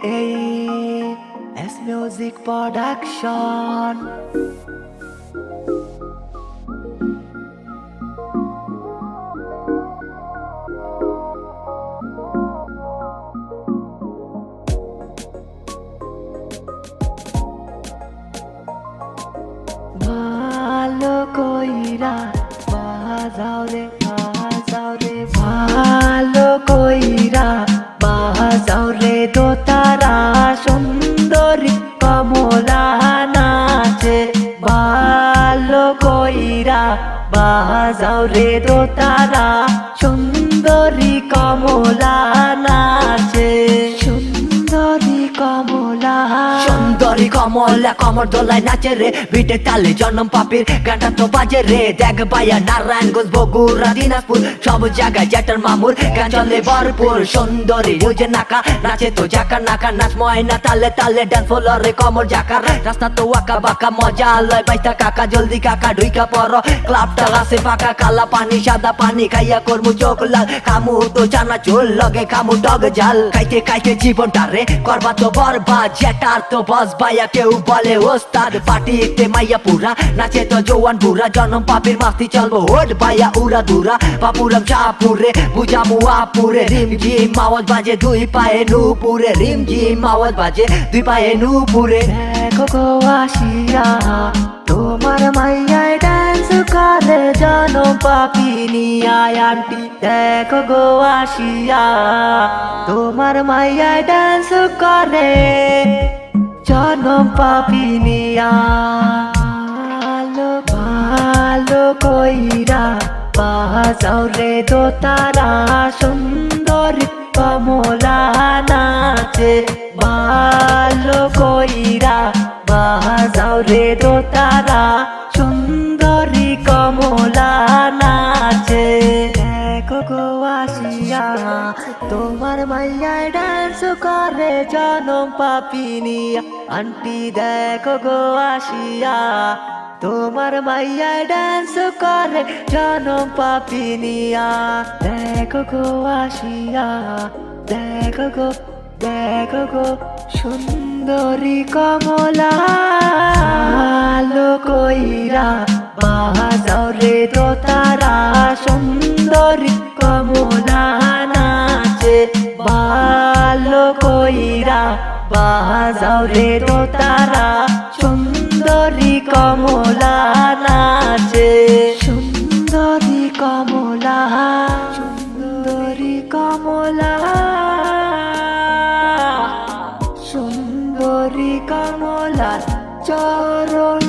S Music Production. ভালো কইরা বাজাও রে ভালো কইরা বাজাও রে দোতারা সুন্দরী কমলা নাচে ভালো কইরা বাজাও রে দোতারা সুন্দরী কমলা নাচে সুন্দরী কমলা কমর দোলায় নাচে রে বিটে তালে জন্ম পাপির গানটা তো বাজে রে দেখ ভাইয়া নারায়ণগঞ্জ বগুড়া দিনাজপুর সব জায়গায় জ্যাঠার মামুর গান চলে ভরপুর সুন্দরী রোজে নাকা নাচে তো জাকা নাকা নাচ ময়না তালে তালে ডান্স ফলোরে কমর জাকার রাস্তা তো আঁকা বাঁকা মজা লয় বাইতা কাকা জলদি কাকা ঢুইকা পর ক্লাবটা আছে ফাঁকা কালা পানি সাদা পানি খাইয়া করমু চোখ লাল কামু তো জানা চুল লগে কামু ডগ জাল খাইতে খাইতে জীবনটা রে করবা তো বরবাদ জ্যাঠার তো বস ভাইয়া কেউ বলে ওস্তাদ পার্টিতে মাইয়া পুরা নাচে তো জওয়ান বুড়া জন্ম পাপির মাস্তি চলবো ওট ভাইয়া উড়া দুরা বাপুরাম শাহপুরে বুঝামু আপুরে রিমঝিম আওয়াজ বাজে দুই পায়ে নুপুরে রিমঝিম আওয়াজ বাজে দুই পায়ে নুপুরে দেখো গো আসিয়া তোমার মাইয়ায় ডান্স করে জন্ম পাপি নিয়া আন্টি দেখো গো আসিয়া তোমার মাইয়ায় ডান্স করে জনম পাপিনিয়া ভালো কইরা বাজাও রে দোতারা সুন্দরী কমলা নাচে ভালো কইরা বাজাও রে দোতারা সুন্দরী কমলা নাচে দেখো গো আসিয়া তোমার মাইয়ায় ডান্স করে জনম পাপিনিয়া আন্টি দেখো গো আসিয়া তোমার মাইয়ায় ডান্স করে জনম পাপিনিয়া দেখো গো আসিয়া দেখো গো সুন্দরী কমলা ভালো কইরা বাজাও রে দোতারা সুন্দরী কমলা নাচে ভালো কইরা বাজাও রে দোতারা সুন্দরী কমলা নাচে সুন্দরী কমলা সুন্দরী কমলা সুন্দরী কমলা চরণ